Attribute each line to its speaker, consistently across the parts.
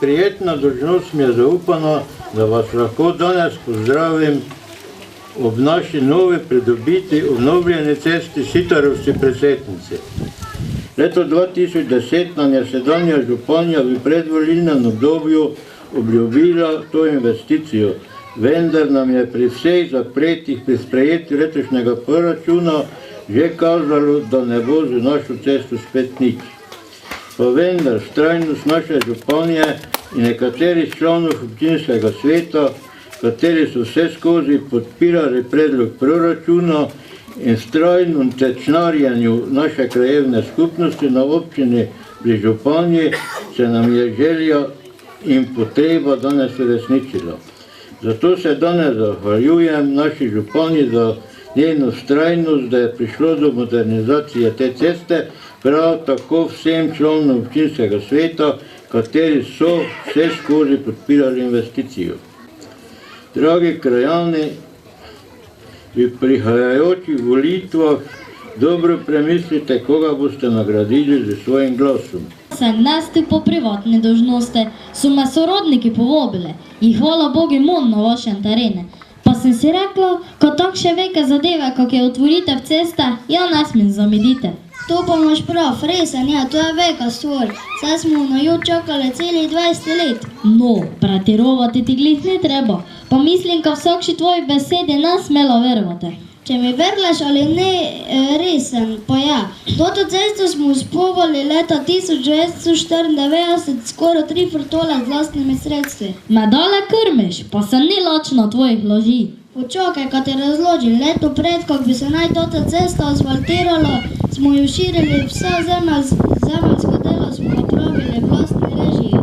Speaker 1: Prijetna dolžnost mi je zaupana, da vas lahko danes pozdravim ob naši novi pridobiti obnovljeni cesti Sitarovci pri Setnici. Leto 2010 nam je sedanja županja v predvolilnem obdobju obljubila to investicijo, vendar nam je pri vseh zapletih pri sprejetju letošnjega proračuna že kazalo, da ne bo za našo cesto spet nič. Pa vendar vztrajnost naše županje in nekaterih članov občinskega sveta, kateri so vse skozi podpirali predlog proračuna in vztrajnem tečnarjenju naše krajevne skupnosti na občini pri županji, se nam je želja in potreba danes uresničila. Zato se danes zahvaljujem naši županji za njeno vztrajnost, da je prišlo do modernizacije te ceste, prav tako vsem članom občinskega sveta, kateri so vse skozi podpirali investicijo. Dragi krajani, v prihajajočih volitvah dobro premislite, koga boste nagradili z svojim glasom.
Speaker 2: Sem nesti po privatne dožnosti, so me sorodniki povabili in hvala Bogu imam na vašem terenu. Pa sem si rekla, ko takšne veke zadeve, kak je otvoritev ceste, ja ne smem zamediti.
Speaker 3: To pa imaš prav, resen je, to je veka stvar. Saj smo na jo čakali celih 20 let.
Speaker 2: No, pretirovati ti glih ne treba, pa mislim, ka vsakši tvoji besedi ne smela verovati.
Speaker 3: Če mi verlaš ali ne, resen, pa ja. Toto cesto smo uspovali leta 1994, skoraj 3 frtole z vlastnimi sredstvi.
Speaker 2: Me dale krmiš, pa sem ni lačna tvojih loži.
Speaker 3: Počakaj, kad te razložim. Leto pred, kak bi se naj tota cesta asfaltirala, smo jo širili vsa zemeljska dela smo napravili vlastni režiji.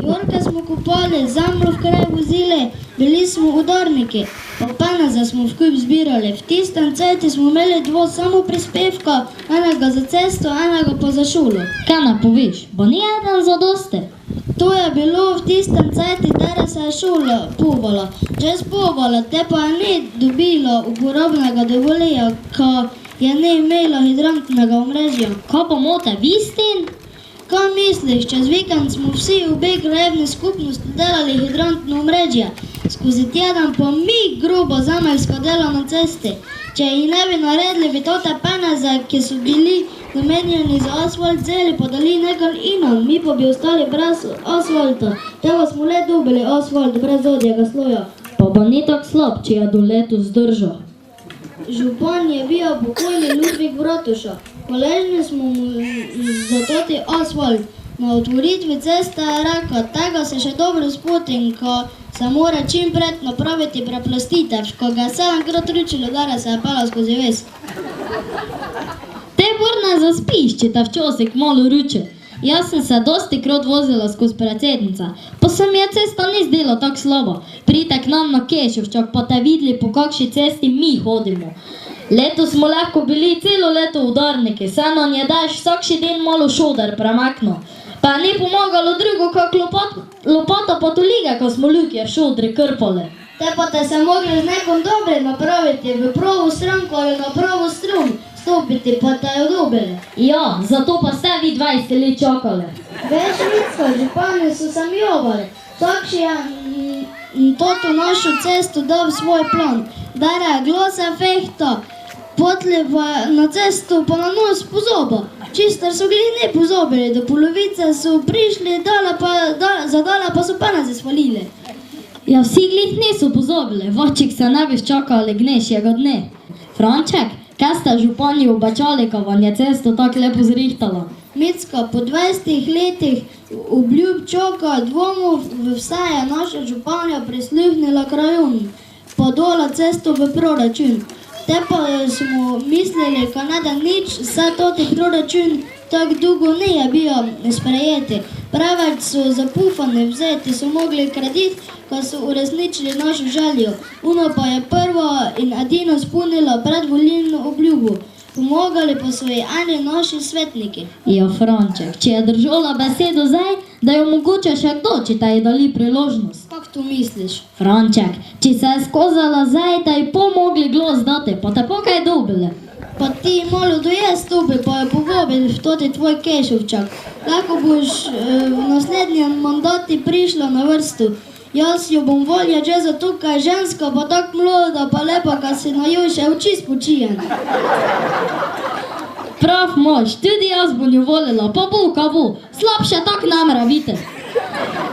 Speaker 3: Jorke smo kupali, zemljo v kraj vozili, bili smo udarniki, pa peneze smo v kup zbirali. V tistem cajti smo imeli 2 samo prispevka, enega za cesto, enega pa za šolo.
Speaker 2: Kaj ne poveš, bo ni eden zadosti?
Speaker 3: To je bilo v tistem cajti, tere se je šola povala. Čez povala, te pa je ni dobila uporabnega dovolija, ka je ne imela hidrantnega omrežja.
Speaker 2: Kaj pa mote, Vistin?
Speaker 3: Kaj misliš, čez vikend smo vsi v obe krajevni skupnosti delali hidrantno omrežje. Skozi teden pa mi grobo zemeljska dela na cesti. Če jih ne bi naredili, bi tote peneze, ki so bili namenjeni za asfalt, vzeli pa dali nekaj inam, mi pa bi ostali brez asfalta. Tega smo le dobili asfalt brez zadnjega sloja.
Speaker 2: Pa ni tak slab, če je do letu zdržal.
Speaker 3: Župan je bil pokojni Ludvik Bratuša. Hvaležni smo mu za toti asfalt. Na otvoritvi ceste je rekel, tega se še dobro spotim, ko se mora čim pred napraviti preplastitev, ko ga je 7-krat ručilo, da se je pela skozi ves.
Speaker 2: Te borne zaspiš, če te včasih malo ruče. Jaz sem se dosti krat vozila skozi predsednica, pa se mi je cesta ni zdela tako slaba. Pridite k nam na Kešovčak, pa te videli, po kakšni cesti mi hodimo. Letos smo lahko bili celo leto udarniki, saj nam je daš vsakši dan malo šoder premaknil. Pa ni pomagalo drugo, kak lopata pa tolige, ko smo ljudje v šodri krpali.
Speaker 3: Te pa te se mogli z nekom dobre napraviti v pravo stranko ali na pravo strun. Stopiti pa te jo dobili.
Speaker 2: Ja, zato pa ste vi 20 let čakali.
Speaker 3: Veš, Vicko, župani so se mjovali. Takši je toto našo cesto dal svoj plan. Dare je glasa fehta, potli pa na cesto pa na nos pozoba. Čistar so glih ne pozobili, do polovice so prišli, zadala pa so peneze svalili.
Speaker 2: Ja, vsi glih niso pozobili, vačik se ne bi čakali gnešjega dne. Franček, kaj ste županji obačali, ko vam je cesto tako lepo zrihtala?
Speaker 3: Micka, po 20 letih obljub čaka dvomov, vse je naša županja prisluhnila krajonu, pa dola cesto v proračun. Te pa smo mislili, ko ne da nič, saj toti proračun tako dolgo ne je bil sprejeti. Preveč so zapufani vzeti, so mogli kredit, ko so uresničili našo željo. Uno pa je prvo in edino spolnila predvolilno obljubo. Pomagali pa so ji eni naši svetniki.
Speaker 2: Ja, Franček, če je držala besedo zdaj, da jo mogoče še kdo, če te je dali priložnost.
Speaker 3: Kak to misliš?
Speaker 2: Franček, če se je skozala zdaj, da ji pomogli glas dati, pa te pa kaj dobili.
Speaker 3: Pa ti malo dojez stopi, pa jo povabi v toti tvoj kešovčak. Lahko boš v naslednjem mandati prišla na vrstu. Jaz jo bom volja že zato, kaj je ženska, pa tak mlada, pa lepa, kaj se na jo še oči spočijen.
Speaker 2: Prav mož, tudi jaz bom jo volila, pa bo, ka bo. Slabše tak ne mora biti.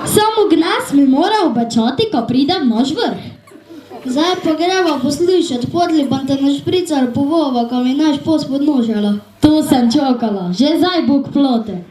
Speaker 2: Samo Gnes mi mora obećati, ko pride v naš vrh.
Speaker 3: Zdaj pa greva poslušat, podli pa te naš pricar povova, ko mi naš pos podnožala.
Speaker 2: To sem čakala, že zdaj Bog plote.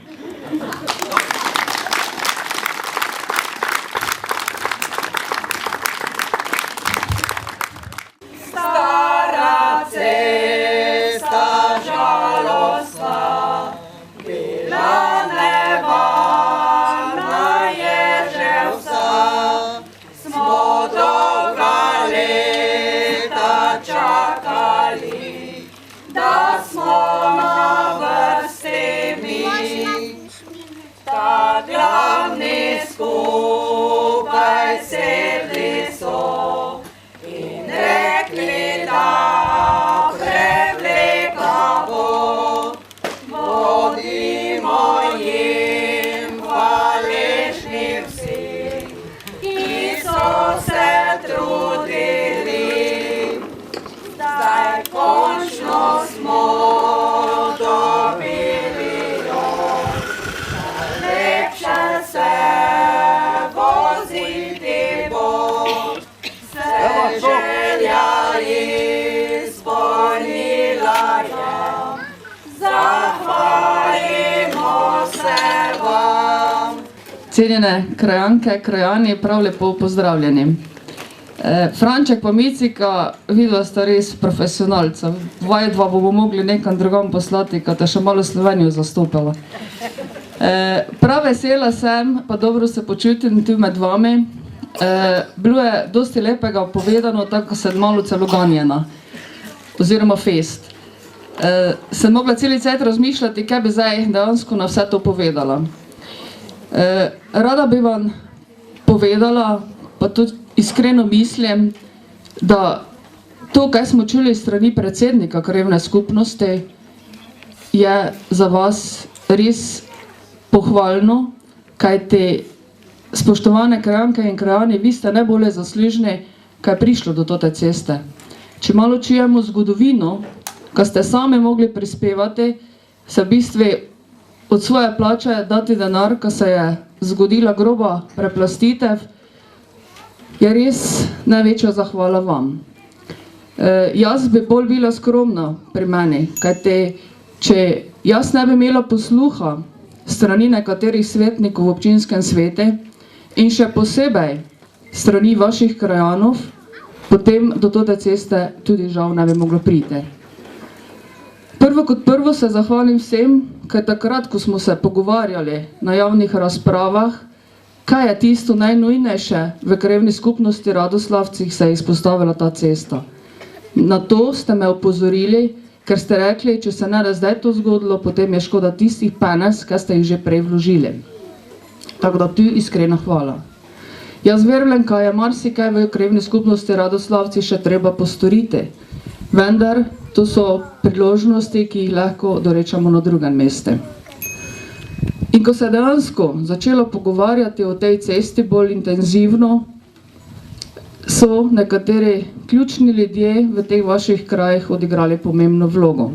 Speaker 4: Cenjene krajanke, krajani, prav lepo pozdravljeni. Franček pa Micika, videla sta res profesionalca. Vaj dva bomo mogli nekam drugam poslati, ko te še malo Slovenijo zastopala. Prav vesela sem, pa dobro se počutim tu med vami. Bilo je dosti lepega povedano, tako sem malo celo ganjena. Oziroma fest. Sem mogla celi cajt razmišljati, kaj bi zdaj dejansko na vse to povedala. Rada bi vam povedala, pa tudi iskreno mislim, da to, kaj smo čuli strani predsednika krajevne skupnosti, je za vas res pohvalno, kajti spoštovane krajanke in krajani, vi ste najbolje zaslužni, kaj je prišlo do tote ceste. Če malo čujemo zgodovino, ko ste sami mogli prispevati, se v bistvu od svoje plače dati denar, ko se je zgodila groba preplastitev, je res največja zahvala vam. Jaz bi bolj bila skromna pri meni, kajti če jaz ne bi imela posluha strani nekaterih svetnikov v občinskem svete in še posebej strani vaših krajanov, potem do tote ceste tudi žal ne bi moglo priti. Prvo kot prvo se zahvalim vsem, kaj takrat, ko smo se pogovarjali na javnih razpravah, kaj je tisto najnujnejše v krajevni skupnosti Radoslavcih, se je izpostavila ta cesta. Na to ste me opozorili, ker ste rekli, če se ne da zdaj to zgodilo, potem je škoda tistih penez, kaj ste jih že prej vložili. Tako da tu iskrena hvala. Jaz verujem, kaj je marsikaj v krajevni skupnosti Radoslavci še treba postoriti, vendar to so priložnosti, ki jih lahko dorečamo na drugem mestu. In ko se je dejansko začelo pogovarjati o tej cesti bolj intenzivno, so nekateri ključni ljudje v teh vaših krajih odigrali pomembno vlogo.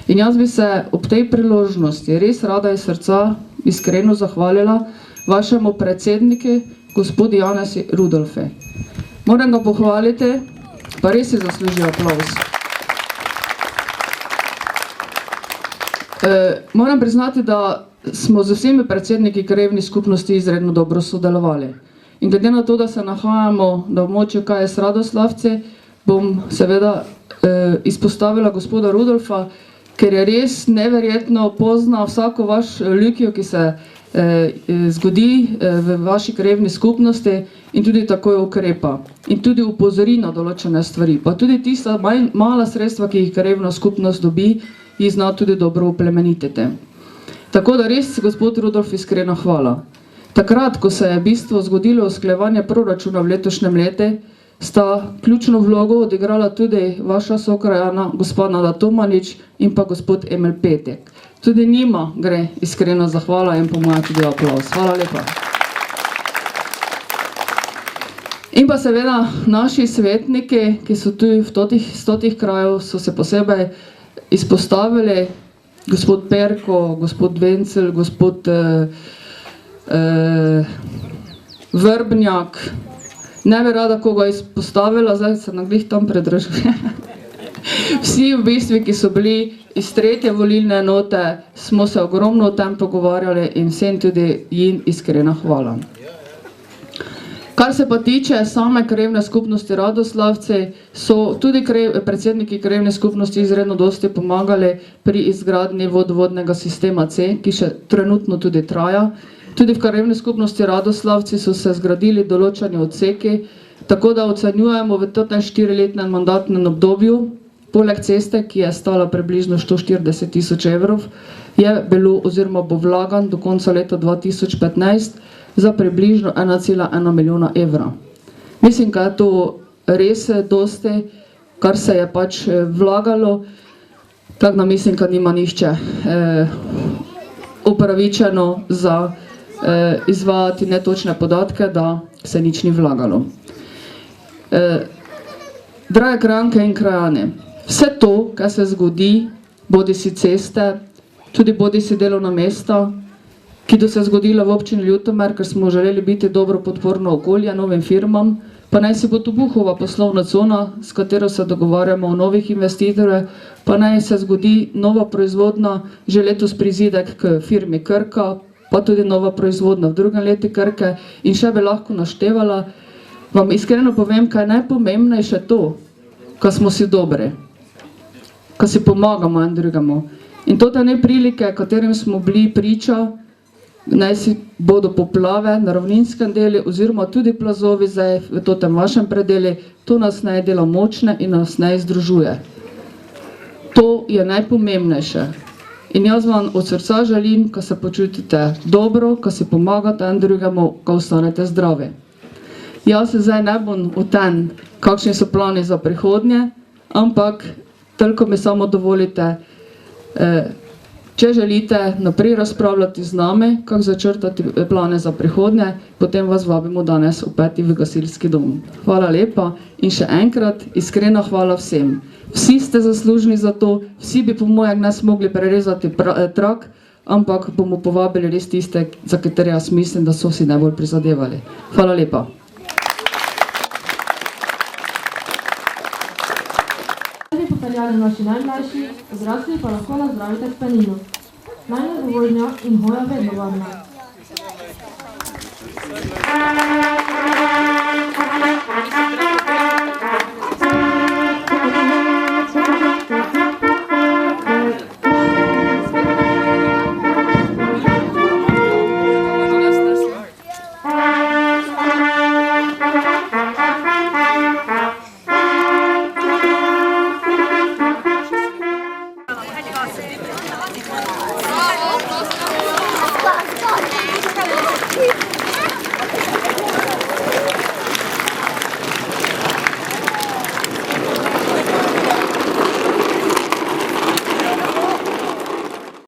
Speaker 4: In jaz bi se ob tej priložnosti res rada iz srca iskreno zahvalila vašemu predsedniku, gospodu Janezi Rudolfu. Moram ga pohvaliti, pa res si zasluži aplauz. Moram priznati, da smo z vsemi predsedniki krajevnih skupnosti izredno dobro sodelovali. In glede na to, da se nahajamo na območju KS Radoslavci, bom seveda izpostavila gospoda Rudolfa, ker je res neverjetno pozna vsako vaš ljukijo, ki se zgodi v vaši krajevni skupnosti in tudi takoj ukrepa. In tudi upozori na določene stvari. Pa tudi tista mala sredstva, ki jih krajevna skupnost dobi, jih zna tudi dobro oplemenititi. Tako da res, gospod Rudolf, iskrena hvala. Takrat, ko se je v bistvu zgodilo usklajevanje proračuna v letošnjem letu, sta ključno vlogo odigrala tudi vaša sokrajana, gospod Nada Tomanič in pa gospod Emil Petek. Tudi njima gre iskrena zahvala in po mojem tudi aplauz. Hvala lepa. In pa seveda naši svetniki, ki so tu v stotih krajev, so se posebej izpostavili, gospod Perko, gospod Vencel, gospod Vrbnjak. Ne bi rada koga izpostavila, zdaj se naglih tam predražuje. Vsi v bistvu, ki so bili iz 3. volilne enote, smo se ogromno o tem pogovarjali in vsem tudi jim iskrena hvala. Kar se pa tiče same krajevne skupnosti Radoslavci, so tudi predsedniki krajevne skupnosti izredno dosti pomagali pri izgradnji vodovodnega sistema C, ki še trenutno tudi traja. Tudi v krajevni skupnosti Radoslavci so se zgradili določeni odseki, tako da ocenjujemo v tem 4-letnem mandatnem obdobju, poleg ceste, ki je stala približno 140 000 evrov, je bilo oziroma bo vlagan do konca leta 2015 za približno 1,1 milijona evra. Mislim, da je to res dosti, kar se je pač vlagalo, tako da mislim, da nima nihče upravičeno za izvajati netočne podatke, da se nič ni vlagalo. Drage krajanke in krajani, vse to, kar se zgodi, bodi si ceste, tudi bodi si delovna mesta, ki do se zgodila v občini Ljutomer, ker smo želeli biti dobro podporno okolje novim firmam, pa naj si bo to Buhova poslovna cona, s katero se dogovarjamo o novih investitorjih, pa naj se zgodi nova proizvodna, že letos prizidek k firmi Krka, pa tudi nova proizvodna v drugem letu Krke in še bi lahko naštevala. Vam iskreno povem, kaj je najpomembnejše to, ko smo si dobri, ko si pomagamo en drugemu. In to te neprilike, katerim smo bili priča, naj si bodo poplave na ravninskem delu oziroma tudi plazovi zdaj v tem vašem predeli, to nas naj dela močne in nas naj združuje. To je najpomembnejše. In jaz vam od srca želim, ko se počutite dobro, ko si pomagate en drugemu, ko ostanete zdravi. Jaz se zdaj ne bom o tem, kakšni so plani za prihodnje, ampak toliko mi samo dovolite, če želite naprej razpravljati z nami, kako začrtati plane za prihodnje, potem vas vabimo danes v 5. v gasilski dom. Hvala lepa in še enkrat iskrena hvala vsem. Vsi ste zaslužni za to, vsi bi po mojem nas mogli prerezati trak, ampak bomo povabili res tiste, za katere jaz mislim, da so si najbolj prizadevali. Hvala lepa.
Speaker 5: Popeljali naši najmlajši, odrasli pa lahko nazdravite s penino. Najnedovoljnja in hoja vedno varna.